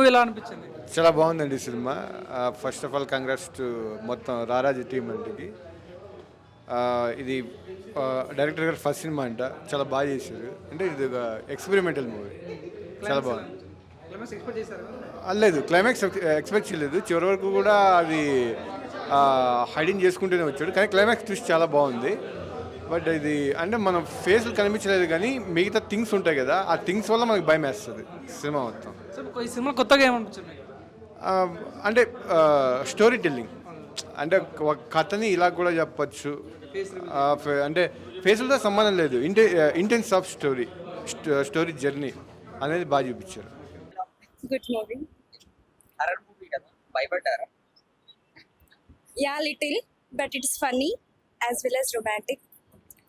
Movie ఎలా అనిపించింది? చాలా బాగుందండి cinema. First of all congrats to మొత్తం రారాజు టీం అంటికి. ఇది డైరెక్టర్ గారు ఫస్ట్ సినిమా అంట, చాలా బాగా చేశారు. అంటే ఇది ఒక ఎక్స్పెరిమెంటల్ మూవీ, చాలా బాగుంది. లేదు, క్లైమాక్స్ ఎక్స్పెక్ట్ చేయలేదు. చివరి వరకు కూడా అది హైడింగ్ చేసుకుంటూనే వచ్చాడు, కానీ క్లైమాక్స్ ట్విస్ట్ చాలా బాగుంది. బట్ ఇది అంటే మనం ఫేస్లు కనిపించలేదు, కానీ మిగతా థింగ్స్ ఉంటాయి కదా, ఆ థింగ్స్ వల్ల మనకు భయం వేస్తుంది సినిమా మొత్తం. ఈ సినిమా కొత్తగా ఏమనిపించింది? అంటే స్టోరీ టెల్లింగ్, అంటే ఒక కథని ఇలా కూడా చెప్పచ్చు. అంటే ఫేసులతో సంబంధం లేదు, ఇంటెన్స్ ఆఫ్ స్టోరీ జర్నీ అనేది బాగా చూపించారు. Good movie. హర్రర్ మూవీ కదా, భయపడ్డారా? Yeah little, but it's funny as well as romantic.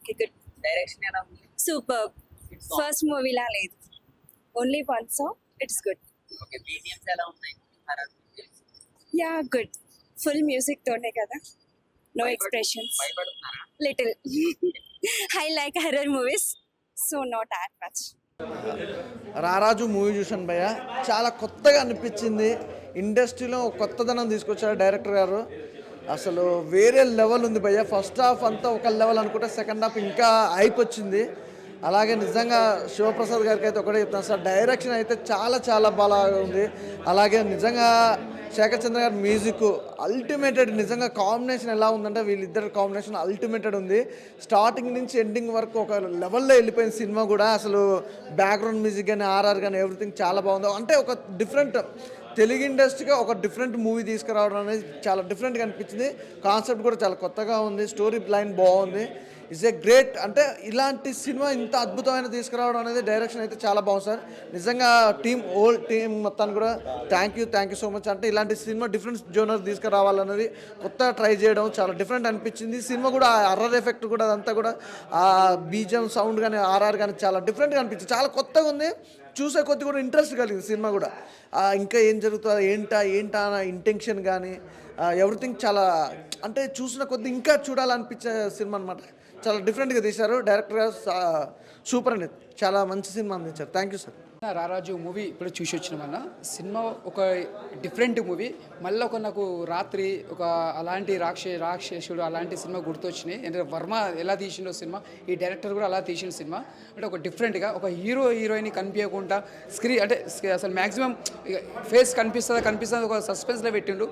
Okay, good. Direction ఎలా ఉంది? సూపర్. ఫస్ట్ మూవీలా లేదు, only one song, it's good. Okay, BGMs ఎలా ఉన్నాయి? Horror yeah good. Full music తోనే కదా, నో ఎక్స్ప్రెషన్స్. భయపడుతున్నారా? Little. I like horror movies, so not at much. Raraju movie చూశాను భయ్య, చాలా కొత్తగా అనిపించింది. ఇండస్ట్రీలో కొత్తదనం తీసుకొచ్చారు డైరెక్టర్ గారు. అసలు వేరే లెవెల్ ఉంది భయ్య. ఫస్ట్ హాఫ్ అంతా ఒక లెవెల్ అనుకుంటే సెకండ్ హాఫ్ ఇంకా హైప్ వచ్చింది. అలాగే నిజంగా శివప్రసాద్ గారికి అయితే ఒకటే చెప్తాను సార్, డైరెక్షన్ అయితే చాలా చాలా బాగా ఉంది. అలాగే నిజంగా శేఖర్ చంద్ర గారి మ్యూజిక్ అల్టిమేటెడ్. నిజంగా కాంబినేషన్ ఎలా ఉందంటే వీళ్ళిద్దరు కాంబినేషన్ అల్టిమేటెడ్ ఉంది. స్టార్టింగ్ నుంచి ఎండింగ్ వరకు ఒక లెవెల్లో వెళ్ళిపోయిన సినిమా కూడా. అసలు బ్యాక్గ్రౌండ్ మ్యూజిక్ కానీ ఆర్ఆర్ కానీ ఎవ్రీథింగ్ చాలా బాగుంది. అంటే ఒక డిఫరెంట్ తెలుగు ఇండస్ట్రీగా ఒక డిఫరెంట్ మూవీ తీసుకురావడం అనేది చాలా డిఫరెంట్గా అనిపించింది. కాన్సెప్ట్ కూడా చాలా కొత్తగా ఉంది, స్టోరీ లైన్ బాగుంది. It's a great. అంటే ఇలాంటి సినిమా ఇంత అద్భుతమైన తీసుకురావడం అనేది డైరెక్షన్ అయితే చాలా బాగుంది సార్. నిజంగా హోల్ టీం మొత్తాన్ని కూడా థ్యాంక్ యూ సో మచ్. అంటే ఇలాంటి సినిమా డిఫరెంట్ జోనర్ తీసుకురావాలన్నది కొత్తగా ట్రై చేయడం చాలా డిఫరెంట్ అనిపించింది. సినిమా కూడా అర్రర్ ఎఫెక్ట్ కూడా అదంతా కూడా ఆ బీజం సౌండ్ కానీ ఆర్ఆర్ కానీ చాలా డిఫరెంట్గా అనిపించింది, చాలా కొత్తగా ఉంది. చూసే కొద్ది కూడా ఇంట్రెస్ట్ కలిగింది సినిమా కూడా. ఇంకా ఏం జరుగుతుందో ఏంటా అన్న ఇంటెన్షన్ కానీ ఎవ్రీథింగ్ చాలా, అంటే చూసిన కొద్ది ఇంకా చూడాలనిపించే సినిమా అనమాట. చాలా డిఫరెంట్గా తీశారు డైరెక్టర్ గారు. సూపర్ అండి, చాలా మంచి సినిమా అందించారు. Thank you sir. రారాజు మూవీ ఇప్పుడు చూసి వచ్చినామన్న. సినిమా ఒక డిఫరెంట్ మూవీ. మళ్ళీ నాకు రాత్రి ఒక అలాంటి రాక్షసుడు అలాంటి సినిమా గుర్తొచ్చినాయి. అంటే వర్మ ఎలా తీసిండో సినిమా, ఈ డైరెక్టర్ కూడా అలా తీసిన సినిమా. అంటే ఒక డిఫరెంట్గా ఒక హీరోయిన్ కనిపించకుండా అంటే అసలు మ్యాక్సిమం ఫేస్ కనిపిస్తుంది ఒక సస్పెన్స్లో పెట్టిండు.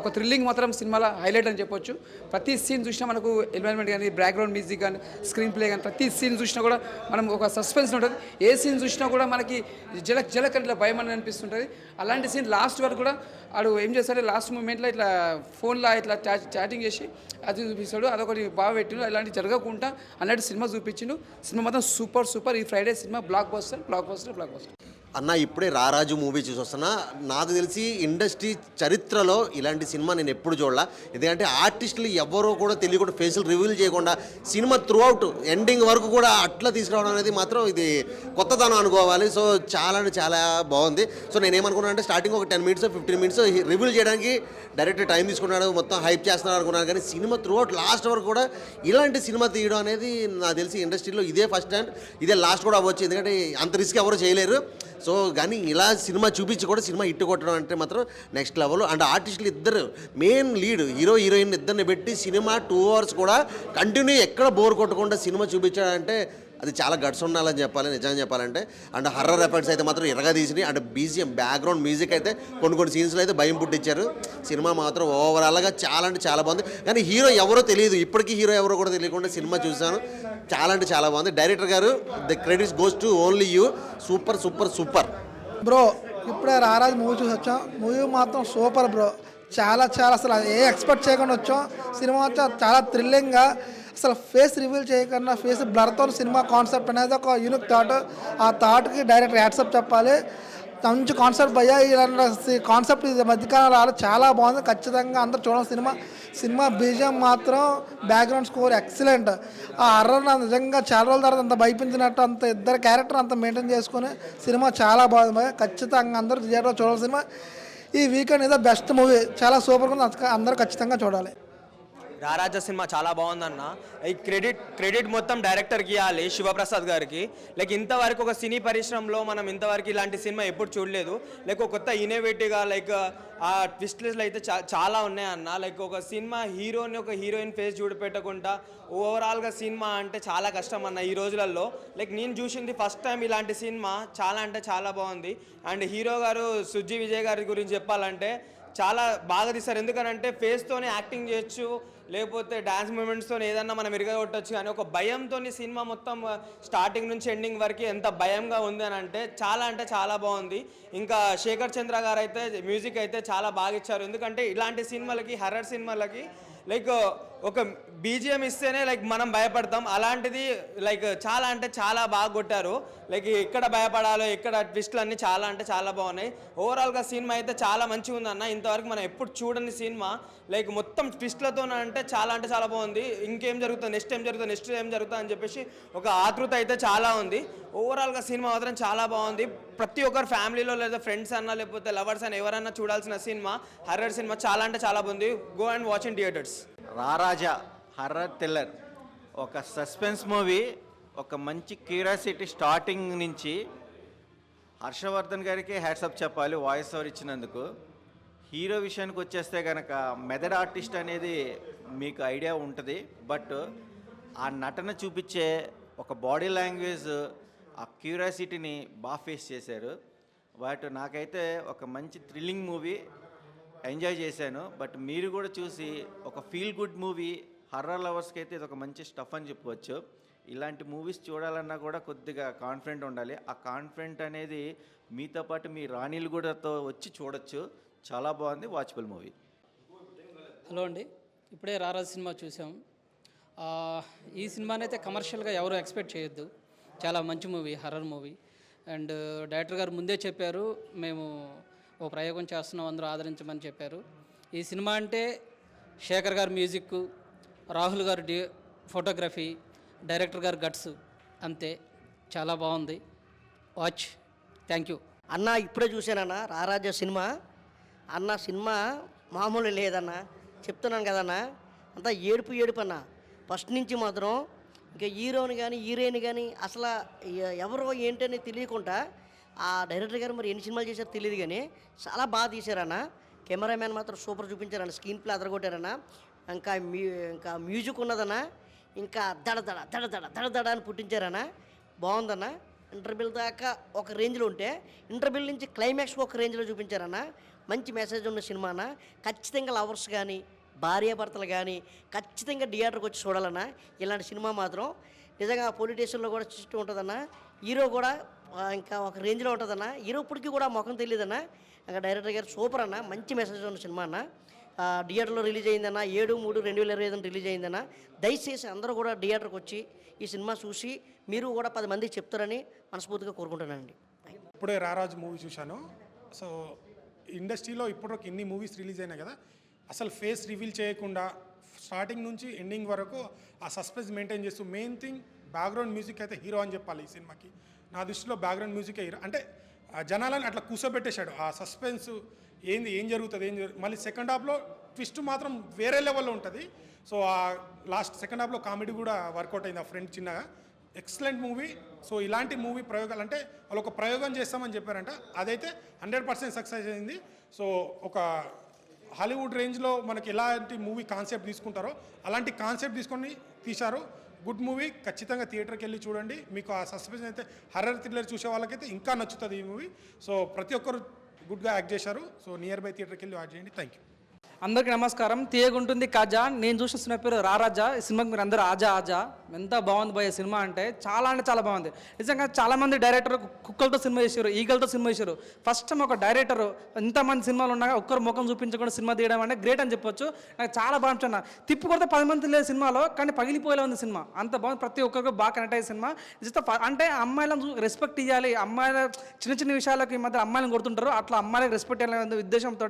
ఒక థ్రిల్లింగ్ మాత్రం సినిమాలో హైలైట్ అని చెప్పొచ్చు. ప్రతి సీన్ చూసినా మనకు ఎన్వైరన్మెంట్ కానీ బ్యాక్గ్రౌండ్ మ్యూజిక్ కానీ స్క్రీన్ ప్లే కానీ ప్రతి సీన్ చూసినా కూడా మనం ఒక సస్పెన్స్ ఉంటుంది. ఏ సీన్ చూసినా కూడా మనకి జలక్ ఇట్లా భయం అని అనిపిస్తుంటుంది. అలాంటి సీన్ లాస్ట్ వరకు కూడా ఆడు ఏం చేస్తాడు, లాస్ట్ మూమెంట్లో ఇట్లా ఫోన్లో ఇట్లా చాటింగ్ చేసి అది చూపిస్తాడు. అదొకటి బాగా పెట్టిండు. అలాంటి జరగకుండా అన్నట్టు సినిమా చూపించిండు. సినిమా మాత్రం సూపర్. ఈ ఫ్రైడే సినిమా బ్లాక్ బస్టర్. అన్న ఇప్పుడే రారాజు మూవీ చూసి వస్తున్నా. నాకు తెలిసి ఇండస్ట్రీ చరిత్రలో ఇలాంటి సినిమా నేను ఎప్పుడు చూడాల. ఎందుకంటే ఆర్టిస్టులు ఎవరో కూడా తెలియకుండా ఫేసులు రివీల్ చేయకుండా సినిమా త్రూ అవుట్ ఎండింగ్ వరకు కూడా అట్లా తీసుకురావడం అనేది మాత్రం ఇది కొత్తదనం అనుకోవాలి. సో చాలా బాగుంది. సో నేనేమనుకున్నాను అంటే స్టార్టింగ్ ఒక 10 మినిట్స్ 15 మినిట్స్ రివీల్ చేయడానికి డైరెక్టర్ టైం తీసుకున్నాడు, మొత్తం హైప్ చేస్తున్నారు అనుకున్నాను. కానీ సినిమా త్రూ అవుట్ లాస్ట్ వరకు కూడా ఇలాంటి సినిమా తీయడం అనేది నాకు తెలిసి ఇండస్ట్రీలో ఇదే ఫస్ట్ టైం, ఇదే లాస్ట్ కూడా అవ్వచ్చు. ఎందుకంటే అంత రిస్క్ ఎవరు చేయలేరు. సో కానీ ఇలా సినిమా చూపించి కూడా సినిమా హిట్ కొట్టడం అంటే మాత్రం నెక్స్ట్ లెవెల్. అండ్ ఆర్టిస్టులు ఇద్దరు మెయిన్ లీడ్ హీరోయిన్ ఇద్దరిని పెట్టి సినిమా 2 hours కూడా కంటిన్యూ ఎక్కడ బోర్ కొట్టకుండా సినిమా చూపించాడంటే అది చాలా గట్స్ ఉండాలని చెప్పాలి నిజంగా చెప్పాలంటే. అండ్ హర్రర్ ఎఫెక్ట్స్ అయితే మాత్రం ఎరగా తీసినాయి. అండ్ బీజిఎం బ్యాక్గ్రౌండ్ మ్యూజిక్ అయితే కొన్ని సీన్స్లో అయితే భయం పుట్టించారు. సినిమా మాత్రం ఓవరాల్గా చాలా అంటే చాలా బాగుంది. కానీ హీరో ఎవరో తెలియదు, ఇప్పటికీ హీరో ఎవరో కూడా తెలియకుండా సినిమా చూశాను. చాలా అంటే చాలా బాగుంది. డైరెక్టర్ గారు the credits goes to only you. Super bro. ఇప్పుడే రారాజు మూవీ చూసి వచ్చాం. మూవీ మాత్రం సూపర్ బ్రో. చాలా అసలు ఏ ఎక్స్పెక్ట్ చేయకుండా వచ్చాం. సినిమా చాలా థ్రిల్లింగ్గా, అసలు ఫేస్ రివీల్ చేయకుండా ఫేస్ బ్లర్తో సినిమా కాన్సెప్ట్ అనేది ఒక యూనిక్ థాట్. ఆ థాట్కి డైరెక్ట్ యాడ్సప్ చెప్పాలి. మంచి కాన్సెప్ట్ భయ్యా. ఇలాంటి కాన్సెప్ట్ ఇది మధ్యకాలంలో చాలా బాగుంది. ఖచ్చితంగా అందరూ చూడాలి సినిమా బీజిఎం మాత్రం బ్యాక్గ్రౌండ్ స్కోర్ ఎక్సలెంట్. ఆ హర్రర్ నిజంగా చాలా రోజుల తర్వాత అంత భయపించినట్టు అంత ఇద్దరు క్యారెక్టర్ అంత మెయింటైన్ చేసుకుని సినిమా చాలా బాగుంది భయ్యా. ఖచ్చితంగా అందరూ థియేటర్లో చూడాలి సినిమా. ఈ వీకెండ్ ఏదో బెస్ట్ మూవీ, చాలా సూపర్గా ఉంది. అందరూ ఖచ్చితంగా చూడాలి. రారాజ సినిమా చాలా బాగుందన్న. ఈ క్రెడిట్ మొత్తం డైరెక్టర్కి ఇవ్వాలి, శివప్రసాద్ గారికి. లైక్ ఇంతవరకు ఒక సినీ పరిశ్రమలో మనం ఇంతవరకు ఇలాంటి సినిమా ఎప్పుడు చూడలేదు. లైక్ ఒక కొత్త ఇన్నోవేటివ్గా లైక్ ఆ ట్విస్ట్లెస్లు అయితే చాలా ఉన్నాయన్న. లైక్ ఒక సినిమా హీరోని ఒక హీరోయిన్ ఫేస్ చూడపెట్టకుండా ఓవరాల్గా సినిమా అంటే చాలా కష్టం అన్న ఈ రోజులలో. లైక్ నేను చూసింది ఫస్ట్ టైం ఇలాంటి సినిమా, చాలా అంటే చాలా బాగుంది. అండ్ హీరో గారు సుజ్జి విజయ్ గారి గురించి చెప్పాలంటే చాలా బాగా తీస్తారు. ఎందుకనంటే ఫేస్తోనే యాక్టింగ్ చేయొచ్చు, లేకపోతే డ్యాన్స్ మూమెంట్స్తో ఏదన్నా మనం కొట్టచ్చు. కానీ ఒక భయంతో సినిమా మొత్తం స్టార్టింగ్ నుంచి ఎండింగ్ వరకు ఎంత భయంగా ఉంది అని అంటే చాలా బాగుంది. ఇంకా శేఖర్ చంద్ర గారు అయితే మ్యూజిక్ అయితే చాలా బాగా ఇచ్చారు. ఎందుకంటే ఇలాంటి సినిమాలకి, హర్రర్ సినిమాలకి లైక్ ఒక బీజిఎం ఇస్తేనే లైక్ మనం భయపడతాం. అలాంటిది లైక్ చాలా అంటే చాలా బాగా కొట్టారు. లైక్ ఎక్కడ భయపడాలో, ఎక్కడ ట్విస్ట్లు అన్నీ చాలా అంటే చాలా బాగున్నాయి. ఓవరాల్గా సినిమా అయితే చాలా మంచిగా ఉంది అన్న. ఇంతవరకు మనం ఎప్పుడు చూడని సినిమా, లైక్ మొత్తం ట్విస్ట్లతో అంటే చాలా బాగుంది. ఇంకేం జరుగుతుంది, నెక్స్ట్ ఏం జరుగుతుంది అని చెప్పేసి ఒక ఆతృత అయితే చాలా ఉంది. ఓవరాల్గా సినిమా మాత్రం చాలా బాగుంది. ప్రతి ఒక్కరు ఫ్యామిలీలో లేదా ఫ్రెండ్స్ అన్నా లేకపోతే లవర్స్ అన్న ఎవరన్నా చూడాల్సిన సినిమా, హర్రర్ సినిమా చాలా అంటే చాలా బాగుంది. Go and watch in theatres. రారాజా horror thriller, ఒక సస్పెన్స్ మూవీ, ఒక మంచి క్యూరియాసిటీ. స్టార్టింగ్ నుంచి హర్షవర్ధన్ గారికి హ్యాట్సప్ చెప్పాలి వాయిస్ ఓవర్ ఇచ్చినందుకు. హీరో విషయానికి వచ్చేస్తే కనుక మెథడ్ ఆర్టిస్ట్ అనేది మీకు ఐడియా ఉంటుంది. బట్ ఆ నటన చూపించే ఒక బాడీ లాంగ్వేజ్, ఆ క్యూరియాసిటీని బాగా ఫేస్ చేశారు. బట్ నాకైతే ఒక మంచి థ్రిల్లింగ్ మూవీ ఎంజాయ్ చేశాను. బట్ మీరు కూడా చూసి ఒక ఫీల్ గుడ్ మూవీ, హర్రర్ లవర్స్కి అయితే ఇది ఒక మంచి స్టఫ్ అని చెప్పవచ్చు. ఇలాంటి మూవీస్ చూడాలన్నా కూడా కొద్దిగా కాన్ఫిడెంట్ ఉండాలి. ఆ కాన్ఫిడెంట్ అనేది మీతో పాటు మీ రాణీలు కూడాతో వచ్చి చూడొచ్చు. చాలా బాగుంది, వాచబుల్ మూవీ. హలో అండి, ఇప్పుడే రారాజు సినిమా చూసాం. ఈ సినిమానైతే కమర్షియల్గా ఎవరు ఎక్స్పెక్ట్ చేయొద్దు. చాలా మంచి movie, horror movie. And director గారు ముందే చెప్పారు, మేము ఓ ప్రయోగం చేస్తున్నాం, అందరూ ఆదరించమని చెప్పారు. ఈ సినిమా అంటే శేఖర్ గారు మ్యూజిక్, రాహుల్ గారు ఫోటోగ్రఫీ, డైరెక్టర్ గారు గట్స్, అంతే. చాలా బాగుంది, వాచ్. థ్యాంక్ యూ అన్న. ఇప్పుడే చూశానన్న రారాజా సినిమా. అన్న సినిమా మామూలు లేదన్న, చెప్తున్నాను కదన్న. అంతా ఏడుపు అన్న. ఫస్ట్ నుంచి మాత్రం ఇంకా హీరోని కానీ హీరోయిన్ కానీ అసలు ఎవరో ఏంటని తెలియకుండా ఆ డైరెక్టర్ గారు మరి ఎన్ని సినిమాలు చేశారో తెలియదు కానీ చాలా బాగా తీశారన్న. కెమెరామ్యాన్ మాత్రం సూపర్ చూపించారన్న, స్క్రీన్ ప్లే అదరగొట్టారన్న. ఇంకా మ్యూజిక్ ఉన్నదన్న, ఇంకా దడ అని పుట్టించారన్న. బాగుందన్న. ఇంటర్వెల్ దాకా ఒక రేంజ్లో ఉంటే ఇంటర్వెల్ నుంచి క్లైమాక్స్ ఒక రేంజ్లో చూపించారన్న. మంచి మెసేజ్ ఉన్న సినిమా అన్న. ఖచ్చితంగా లవర్స్ కానీ భార్యాభర్తలు కానీ ఖచ్చితంగా థియేటర్కి వచ్చి చూడాలన్న. ఇలాంటి సినిమా మాత్రం నిజంగా పోలీస్ స్టేషన్లో కూడా చూస్తూ ఉంటుందన్న. హీరో కూడా ఇంకా ఒక రేంజ్లో ఉంటుందన్న. హీరో ఇప్పటికీ కూడా ముఖం తెలియదన్న. ఇంకా డైరెక్టర్ గారు సూపర్ అన్న, మంచి మెసేజ్ ఉన్న సినిమా అన్న. థియేటర్లో రిలీజ్ అయిందన్న 7/3/2025 రిలీజ్ అయిందన్న. దయచేసి అందరూ కూడా థియేటర్కి వచ్చి ఈ సినిమా చూసి మీరు కూడా 10 మందికి చెప్తారని మనస్ఫూర్తిగా కోరుకుంటున్నానండి. ఇప్పుడే రారాజు మూవీ చూశాను. సో ఇండస్ట్రీలో ఇప్పటివరకు ఎన్ని మూవీస్ రిలీజ్ అయినాయి కదా, అసలు ఫేస్ రివీల్ చేయకుండా స్టార్టింగ్ నుంచి ఎండింగ్ వరకు ఆ సస్పెన్స్ మెయింటైన్ చేస్తూ, మెయిన్ థింగ్ బ్యాక్గ్రౌండ్ మ్యూజిక్ అయితే హీరో అని చెప్పాలి ఈ సినిమాకి. నా దృష్టిలో బ్యాక్గ్రౌండ్ మ్యూజిక్ హీరో అంటే జనాలని అట్లా కూర్చోబెట్టేశాడు. ఆ సస్పెన్స్ ఏం జరుగుతుంది మళ్ళీ సెకండ్ హాఫ్లో ట్విస్ట్ మాత్రం వేరే లెవెల్లో ఉంటుంది. సో ఆ లాస్ట్ సెకండ్ హాఫ్లో కామెడీ కూడా వర్కౌట్ అయింది. ఆ ఫ్రెండ్ చిన్నగా ఎక్సలెంట్ మూవీ. సో ఇలాంటి మూవీ ప్రయోగాలు అంటే వాళ్ళు ఒక ప్రయోగం చేస్తామని చెప్పారంట, అదైతే 100% సక్సెస్ అయింది. సో ఒక హాలీవుడ్ రేంజ్లో మనకి ఎలాంటి మూవీ కాన్సెప్ట్ తీసుకుంటారో అలాంటి కాన్సెప్ట్ తీసుకొని తీశారు. గుడ్ మూవీ, ఖచ్చితంగా థియేటర్కి వెళ్ళి చూడండి. మీకు ఆ సస్పెన్స్ అయితే హర్రర్ థ్రిల్లర్ చూసే వాళ్ళకైతే ఇంకా నచ్చుతుంది ఈ మూవీ. సో ప్రతి ఒక్కరు గుడ్గా యాక్ట్ చేశారు. సో నియర్ బై థియేటర్కి వెళ్ళి వాచ్ చేయండి. Thank you. అందరికీ నమస్కారం. తీయగుంటుంది కాజా. నేను చూసిన సినిమా పేరు రారాజా. ఈ సినిమాకి మీరు అందరూ ఆజా. ఎంత బాగుంది భయ సినిమా అంటే చాలా బాగుంది. నిజంగా చాలామంది డైరెక్టర్ కుక్కలతో సినిమా చేశారు, ఈగలతో సినిమా చేశారు. ఫస్ట్ టైం ఒక డైరెక్టర్ ఇంతమంది సినిమాలు ఉన్నాక ఒక్కరు ముఖం చూపించకుండా సినిమా తీయడం అంటే గ్రేట్ అని చెప్పొచ్చు. నాకు చాలా బాగా నచ్చింది. తిప్పి కొడితే 10 మంది లేదు సినిమాలో, కానీ పగిలిపోయేలా ఉంది సినిమా. అంత బాగుంది. ప్రతి ఒక్కరికి బాగా కనెక్ట్ అయ్యే సినిమా. అంటే అమ్మాయిలను రెస్పెక్ట్ ఇవ్వాలి, అమ్మాయిల చిన్న విషయాలకు ఈ మధ్య అమ్మాయిలను కొడుతుంటారు, అట్లా అమ్మాయిలకు రెస్పెక్ట్ ఇవ్వాలనే ఉద్దేశంతో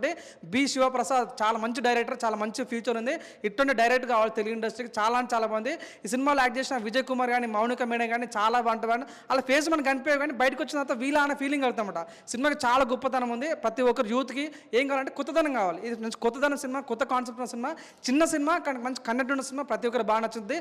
బి శివప్రసాద్ చాలా చాలా మంచి డైరెక్టర్, చాలా మంచి ఫ్యూచర్ ఉంది. ఇటువంటి డైరెక్టర్ కావాలి తెలుగు ఇండస్ట్రీకి. చాలా అంటే చాలా బాగుంది. ఈ సినిమాలో యాక్ట్ చేసిన విజయ్ కుమార్ కానీ, మౌనిక మేడం కానీ చాలా బాగుంటుంది. అలా ఫేస్ మనకు కనిపించే కానీ బయటకు వచ్చిన తర్వాత వీళ్ళ అనే ఫీలింగ్ అవుతామట. సినిమాకి చాలా గొప్పతనం ఉంది. ప్రతి ఒక్కరు యూత్కి ఏం కావాలంటే కొత్తదనం కావాలి. ఇది మంచి కొత్తదనం సినిమా, కొత్త కాన్సెప్ట్ ఉన్న సినిమా, చిన్న సినిమా కానీ మంచి కంటెంట్ ఉన్న సినిమా. ప్రతి ఒక్కరు బాగా నచ్చుతుంది.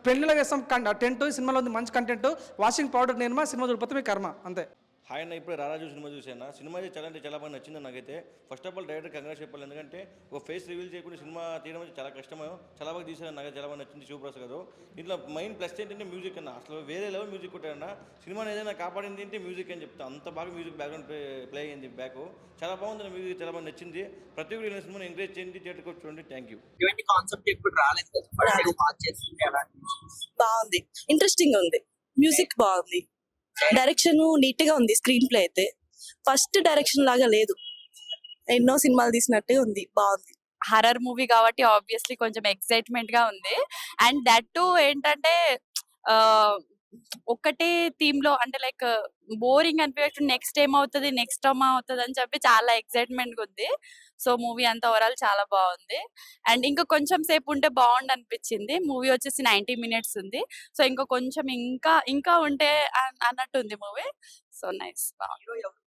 పెళ్ళిలో వేస్తాం టెంట్, సినిమాలో ఉంది మంచి కంటెంట్. వాషింగ్ పౌడర్ నిర్మా, సినిమా చూడకపోతే మీ కర్మ అంతే. హాయ్ అన్న, ఇప్పుడే రారాజు సినిమా చూసాను. సినిమా అయితే చాలా అంటే చాలా బాగా నచ్చింది నాకైతే. First of all director congrats చెప్పాలి, ఎందుకంటే ఒక ఫేస్ రివీల్ చేయకుండా సినిమా తీయడం అయితే చాలా కష్టమే. చాలా బాగా తీసారు, నాకు చాలా బాగా నచ్చింది శివప్రసాద్ గారు. దీంట్లో మెయిన్ ప్లస్ ఏంటంటే మ్యూజిక్ అన్న, అసలు వేరే లెవెల్ మ్యూజిక్ కొట్టారన్న. సినిమాని ఏదైనా కాపాడింది ఏంటి మ్యూజిక్ అని చెప్తా, అంత బాగా మ్యూజిక్ బ్యాక్గ్రౌండ్ ప్లే అయ్యింది. బ్యాక్ చాలా బాగుంది, మ్యూజిక్ చాలా బాగా నచ్చింది. ప్రతి ఒక్కరు ఇలా సినిమాని ఎంకరేజ్ చేయండి, థియేటర్కి వచ్చి చూడండి. Thank you. ఇటువంటి కాన్సెప్ట్ ఎప్పుడు రాలేదు కదా, ఫస్ట్ టైం వాచ్ చేస్తుంది అలా. బాగుంది, ఇంట్రెస్టింగ్ ఉంది, మ్యూజిక్ బాగుంది, డైరెక్షన్ నీట్ గా ఉంది. స్క్రీన్ ప్లే అయితే ఫస్ట్ డైరెక్షన్ లాగా లేదు, ఎన్నో సినిమాలు తీసినట్టే ఉంది, బాగుంది. హర్రర్ మూవీ కాబట్టి ఆబ్వియస్లీ కొంచెం ఎక్సైట్మెంట్ గా ఉంది. అండ్ దట్ టు ఏంటంటే ఒక్కటే థీమ్ లో అంటే లైక్ బోరింగ్ అనిపించట్టు, నెక్స్ట్ ఏమవుతుంది అని చెప్పి చాలా ఎక్సైట్మెంట్ గా ఉంది. సో మూవీ అంతా ఓవరాల్ చాలా బాగుంది. అండ్ ఇంకా కొంచెం సేపు ఉంటే బాగుండు అనిపించింది. మూవీ వచ్చేసి 90 minutes ఉంది. సో ఇంకా కొంచెం ఇంకా ఉంటే అన్నట్టు ఉంది మూవీ. సో నైస్, బాగుంది.